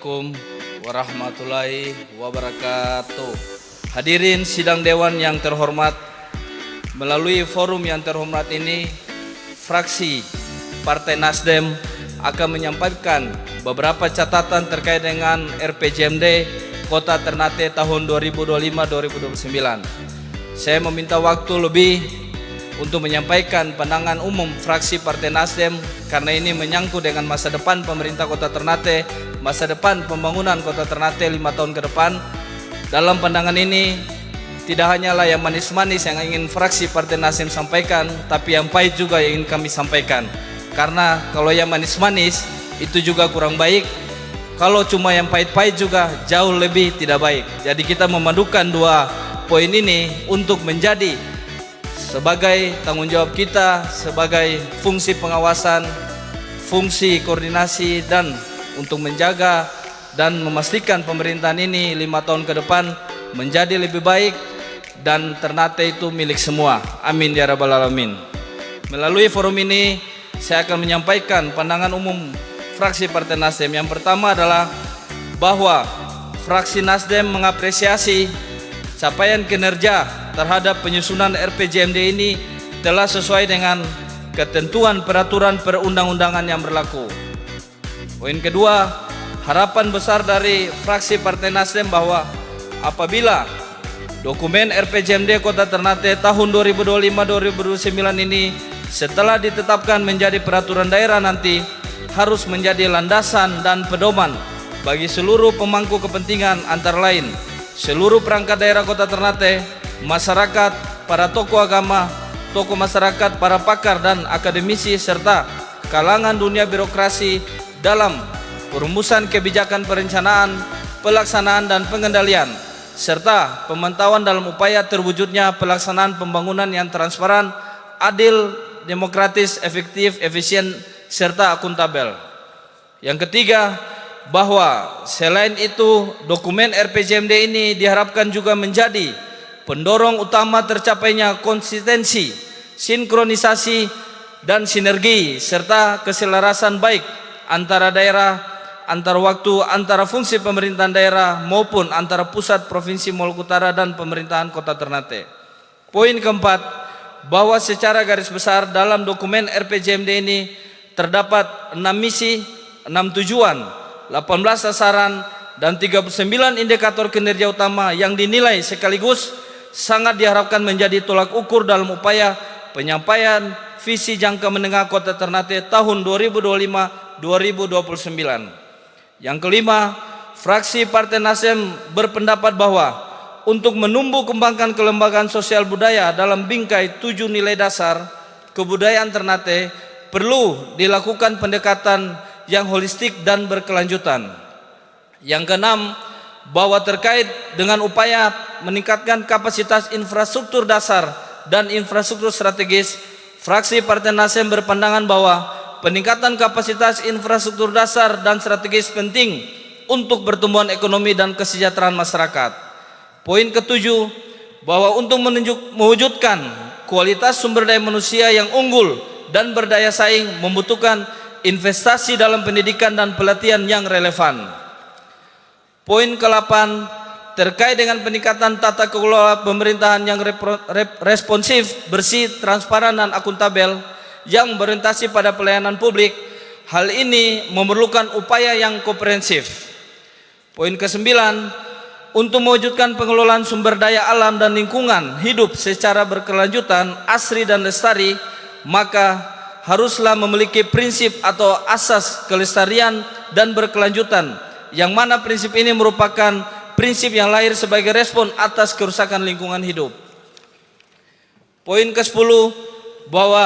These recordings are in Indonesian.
Assalamualaikum warahmatullahi wabarakatuh. Hadirin sidang dewan yang terhormat, melalui forum yang terhormat ini, fraksi Partai Nasdem akan menyampaikan beberapa catatan terkait dengan RPJMD Kota Ternate tahun 2025-2029. Saya meminta waktu lebih untuk menyampaikan pandangan umum fraksi Partai Nasdem karena ini menyangkut dengan masa depan pemerintah Kota Ternate, masa depan pembangunan Kota Ternate 5 tahun ke depan. Dalam pandangan ini tidak hanyalah yang manis-manis yang ingin fraksi Partai Nasdem sampaikan, tapi yang pahit juga yang ingin kami sampaikan. Karena kalau yang manis-manis itu juga kurang baik, kalau cuma yang pahit-pahit juga jauh lebih tidak baik. Jadi kita memadukan dua poin ini untuk menjadi sebagai tanggung jawab kita sebagai fungsi pengawasan, fungsi koordinasi, dan untuk menjaga dan memastikan pemerintahan ini 5 tahun ke depan menjadi lebih baik dan Ternate itu milik semua. Amin ya rabbal alamin. Melalui forum ini saya akan menyampaikan pandangan umum fraksi Partai Nasdem. Yang pertama adalah bahwa fraksi Nasdem mengapresiasi capaian kinerja terhadap penyusunan RPJMD ini telah sesuai dengan ketentuan peraturan perundang-undangan yang berlaku. Poin kedua, harapan besar dari fraksi Partai Nasdem bahwa apabila dokumen RPJMD Kota Ternate tahun 2025-2029 ini setelah ditetapkan menjadi peraturan daerah nanti harus menjadi landasan dan pedoman bagi seluruh pemangku kepentingan, antara lain seluruh perangkat daerah Kota Ternate, masyarakat, para tokoh agama, tokoh masyarakat, para pakar dan akademisi, serta kalangan dunia birokrasi dalam perumusan kebijakan perencanaan, pelaksanaan dan pengendalian, serta pemantauan dalam upaya terwujudnya pelaksanaan pembangunan yang transparan, adil, demokratis, efektif, efisien, serta akuntabel. Yang ketiga, bahwa selain itu dokumen RPJMD ini diharapkan juga menjadi pendorong utama tercapainya konsistensi, sinkronisasi dan sinergi serta keselarasan baik antara daerah, antara waktu, antara fungsi pemerintahan daerah maupun antara pusat, provinsi Maluku Utara dan pemerintahan Kota Ternate. Poin keempat, bahwa secara garis besar dalam dokumen RPJMD ini terdapat 6 misi, 6 tujuan, 18 sasaran dan 39 indikator kinerja utama yang dinilai sekaligus sangat diharapkan menjadi tolak ukur dalam upaya penyampaian visi jangka menengah Kota Ternate tahun 2025-2029. Yang kelima, fraksi Partai Nasdem berpendapat bahwa untuk menumbuh kembangkan kelembagaan sosial budaya dalam bingkai 7 nilai dasar kebudayaan Ternate perlu dilakukan pendekatan yang holistik dan berkelanjutan. Yang keenam, bahwa terkait dengan upaya meningkatkan kapasitas infrastruktur dasar dan infrastruktur strategis, fraksi Partai Nasdem berpandangan bahwa peningkatan kapasitas infrastruktur dasar dan strategis penting untuk pertumbuhan ekonomi dan kesejahteraan masyarakat. Poin ketujuh, bahwa untuk mewujudkan kualitas sumber daya manusia yang unggul dan berdaya saing membutuhkan investasi dalam pendidikan dan pelatihan yang relevan. Poin ke-8, terkait dengan peningkatan tata kelola pemerintahan yang responsif, bersih, transparan dan akuntabel yang berorientasi pada pelayanan publik. Hal ini memerlukan upaya yang komprehensif. Poin ke-9, untuk mewujudkan pengelolaan sumber daya alam dan lingkungan hidup secara berkelanjutan, asri dan lestari, maka haruslah memiliki prinsip atau asas kelestarian dan berkelanjutan, yang mana prinsip ini merupakan prinsip yang lahir sebagai respon atas kerusakan lingkungan hidup. Poin ke-10, bahwa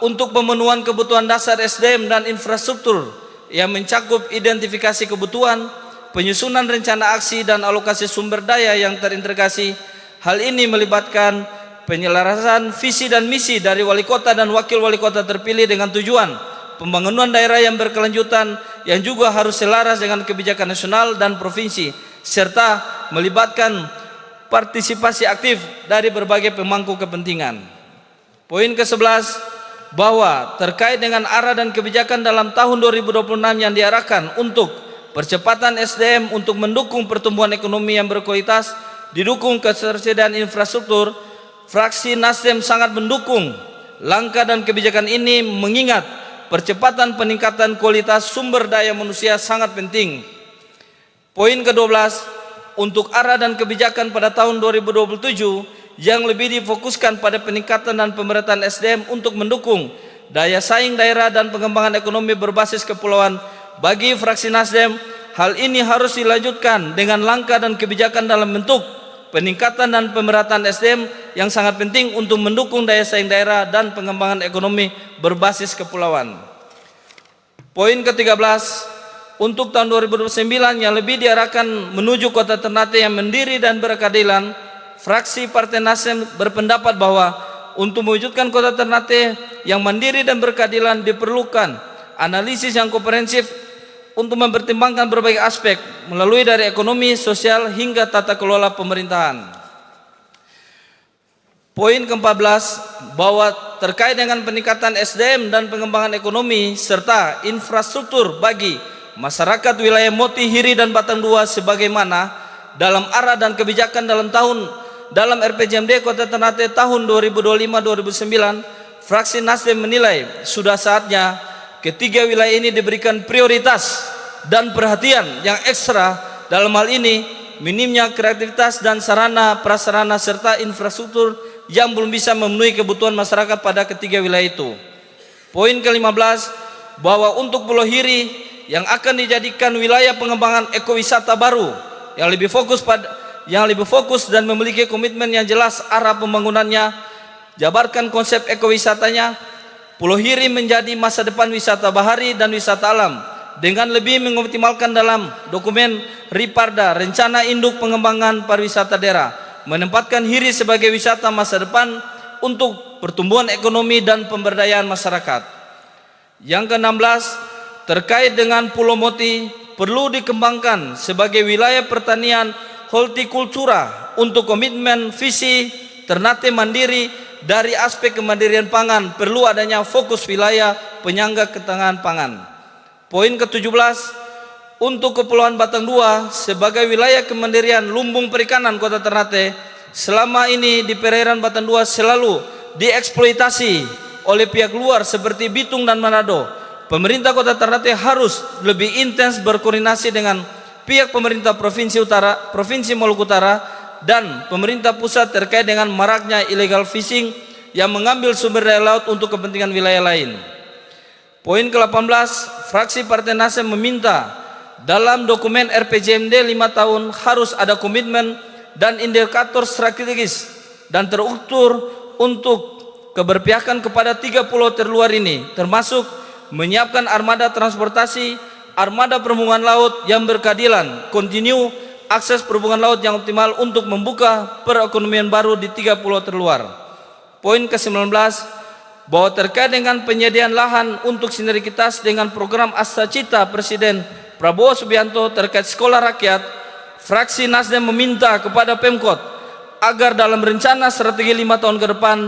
untuk pemenuhan kebutuhan dasar SDM dan infrastruktur yang mencakup identifikasi kebutuhan, penyusunan rencana aksi dan alokasi sumber daya yang terintegrasi, hal ini melibatkan penyelarasan visi dan misi dari wali kota dan wakil wali kota terpilih dengan tujuan pembangunan daerah yang berkelanjutan yang juga harus selaras dengan kebijakan nasional dan provinsi, serta melibatkan partisipasi aktif dari berbagai pemangku kepentingan. Poin ke-11, bahwa terkait dengan arah dan kebijakan dalam tahun 2026 yang diarahkan untuk percepatan SDM untuk mendukung pertumbuhan ekonomi yang berkualitas, didukung ketersediaan infrastruktur. Fraksi Nasdem sangat mendukung langkah dan kebijakan ini mengingat percepatan peningkatan kualitas sumber daya manusia sangat penting. Poin ke-12, untuk arah dan kebijakan pada tahun 2027 yang lebih difokuskan pada peningkatan dan pemerataan SDM untuk mendukung daya saing daerah dan pengembangan ekonomi berbasis kepulauan. Bagi fraksi Nasdem, hal ini harus dilanjutkan dengan langkah dan kebijakan dalam bentuk peningkatan dan pemerataan SDM yang sangat penting untuk mendukung daya saing daerah dan pengembangan ekonomi berbasis kepulauan. Poin ke-13, untuk tahun 2029 yang lebih diarahkan menuju kota Ternate yang mandiri dan berkeadilan, fraksi Partai Nasdem berpendapat bahwa untuk mewujudkan kota Ternate yang mandiri dan berkeadilan diperlukan analisis yang komprehensif untuk mempertimbangkan berbagai aspek melalui dari ekonomi, sosial hingga tata kelola pemerintahan. Poin ke-14, bahwa terkait dengan peningkatan SDM dan pengembangan ekonomi serta infrastruktur bagi masyarakat wilayah Moti, Hiri dan Batang 2 sebagaimana dalam arah dan kebijakan dalam RPJMD Kota Ternate tahun 2025-2029, fraksi Nasdem menilai sudah saatnya ketiga wilayah ini diberikan prioritas dan perhatian yang ekstra. Dalam hal ini minimnya kreativitas dan sarana prasarana serta infrastruktur yang belum bisa memenuhi kebutuhan masyarakat pada ketiga wilayah itu. Poin ke-15, bahwa untuk Pulau Hiri yang akan dijadikan wilayah pengembangan ekowisata baru yang lebih fokus dan memiliki komitmen yang jelas arah pembangunannya, jabarkan konsep ekowisatanya, Pulau Hiri menjadi masa depan wisata bahari dan wisata alam dengan lebih mengoptimalkan dalam dokumen Riparda, Rencana Induk Pengembangan Pariwisata Daerah, menempatkan Hiri sebagai wisata masa depan untuk pertumbuhan ekonomi dan pemberdayaan masyarakat. Yang ke-16, terkait dengan Pulau Moti perlu dikembangkan sebagai wilayah pertanian hortikultura untuk komitmen visi Ternate mandiri. Dari aspek kemandirian pangan perlu adanya fokus wilayah penyangga ketahanan pangan. Poin ke-17, untuk Kepulauan Batang 2 sebagai wilayah kemandirian lumbung perikanan Kota Ternate, selama ini di perairan Batang 2 selalu dieksploitasi oleh pihak luar seperti Bitung dan Manado. Pemerintah Kota Ternate harus lebih intens berkoordinasi dengan pihak pemerintah Provinsi Maluku Utara dan pemerintah pusat terkait dengan maraknya illegal fishing yang mengambil sumber daya laut untuk kepentingan wilayah lain. Poin ke-18, fraksi Partai Nasdem meminta dalam dokumen RPJMD 5 tahun harus ada komitmen dan indikator strategis dan terukur untuk keberpihakan kepada 3 pulau terluar ini, termasuk menyiapkan armada transportasi, armada perhubungan laut yang berkeadilan, kontinu akses perhubungan laut yang optimal untuk membuka perekonomian baru di 3 pulau terluar. Poin ke-19, bahwa terkait dengan penyediaan lahan untuk sinergitas dengan program Asta Cita Presiden Prabowo Subianto terkait sekolah rakyat, fraksi Nasdem meminta kepada Pemkot agar dalam rencana strategi 5 tahun ke depan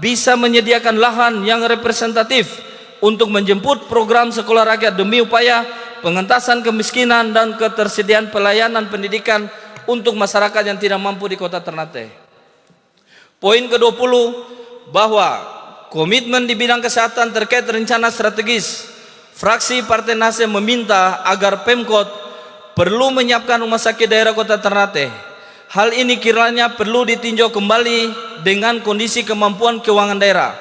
bisa menyediakan lahan yang representatif untuk menjemput program sekolah rakyat demi upaya pengentasan kemiskinan dan ketersediaan pelayanan pendidikan untuk masyarakat yang tidak mampu di Kota Ternate. Poin ke-20, bahwa komitmen di bidang kesehatan terkait rencana strategis, fraksi Partai Nasdem meminta agar Pemkot perlu menyiapkan rumah sakit daerah Kota Ternate. Hal ini kiranya perlu ditinjau kembali dengan kondisi kemampuan keuangan daerah.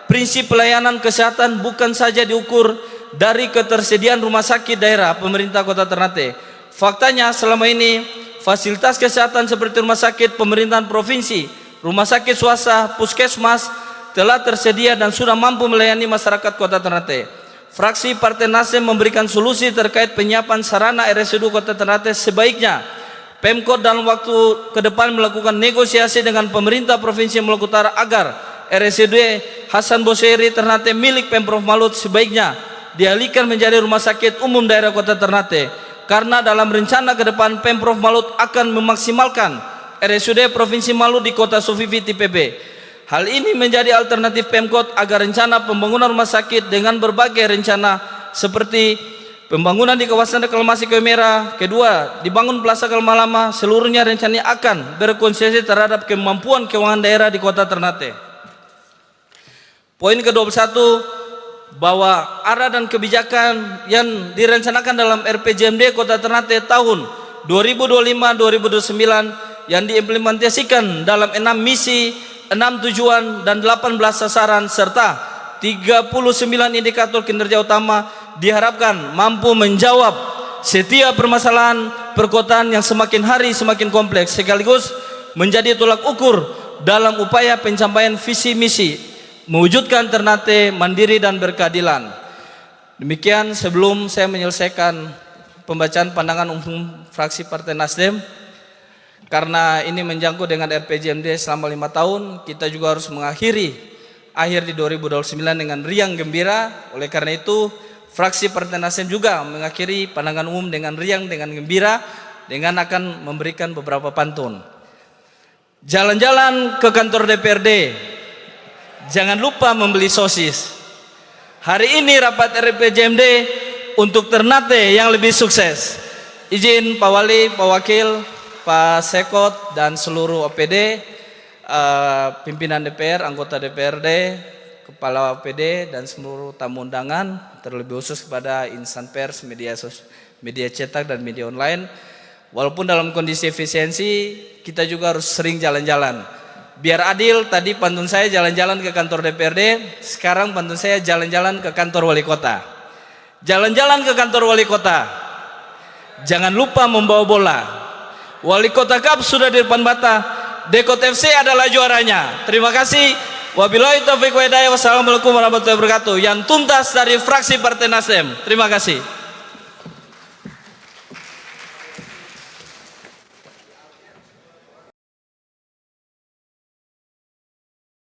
Prinsip pelayanan kesehatan bukan saja diukur dari ketersediaan rumah sakit daerah pemerintah Kota Ternate. Faktanya selama ini fasilitas kesehatan seperti rumah sakit pemerintahan provinsi, rumah sakit swasta, puskesmas telah tersedia dan sudah mampu melayani masyarakat Kota Ternate. Fraksi Partai Nasdem memberikan solusi terkait penyiapan sarana RSUD Kota Ternate. Sebaiknya Pemkot dalam waktu ke depan melakukan negosiasi dengan pemerintah Provinsi Maluku Utara agar RSUD Hasan Boseiri Ternate milik Pemprov Malut sebaiknya dialihkan menjadi rumah sakit umum daerah Kota Ternate, karena dalam rencana ke depan Pemprov Malut akan memaksimalkan RSUD Provinsi Malut di Kota Sufifi TPB. Hal ini menjadi alternatif Pemkot agar rencana pembangunan rumah sakit dengan berbagai rencana seperti Pembangunan di kawasan reklamasi Kayu Merah. Kedua, dibangun Plaza Kalma Lama, seluruhnya rencananya akan berkonsesi terhadap kemampuan keuangan daerah di Kota Ternate. Poin ke-21, bahwa arah dan kebijakan yang direncanakan dalam RPJMD Kota Ternate tahun 2025-2029 yang diimplementasikan dalam 6 misi, 6 tujuan, dan 18 sasaran serta 39 indikator kinerja utama diharapkan mampu menjawab setiap permasalahan perkotaan yang semakin hari semakin kompleks, sekaligus menjadi tolak ukur dalam upaya pencapaian visi misi mewujudkan Ternate mandiri dan berkeadilan. Demikian sebelum saya menyelesaikan pembacaan pandangan umum fraksi Partai Nasdem, karena ini menjangkut dengan RPJMD selama 5 tahun, kita juga harus mengakhiri akhir di 2029 dengan riang gembira. Oleh karena itu, fraksi Partai Nasdem juga mengakhiri pandangan umum dengan riang, dengan gembira, dengan akan memberikan beberapa pantun. Jalan-jalan ke kantor DPRD, jangan lupa membeli sosis. Hari ini rapat RPJMD untuk Ternate yang lebih sukses. Izin Pak Wali, Pak Wakil, Pak Sekot, dan seluruh OPD, pimpinan DPR, anggota DPRD, Kepala OPD, dan seluruh tamu undangan, terlebih khusus kepada insan pers, media cetak, dan media online. Walaupun dalam kondisi efisiensi, kita juga harus sering jalan-jalan. Biar adil, tadi pantun saya jalan-jalan ke kantor DPRD, sekarang pantun saya jalan-jalan ke kantor wali kota. Jalan-jalan ke kantor wali kota, jangan lupa membawa bola. Wali Kota Cup sudah di depan mata, Dekot FC adalah juaranya. Terima kasih. Wabillahi taufiq wa hidayah. Wassalamualaikum warahmatullahi wabarakatuh. Yang tuntas dari fraksi Partai Nasdem. Terima kasih.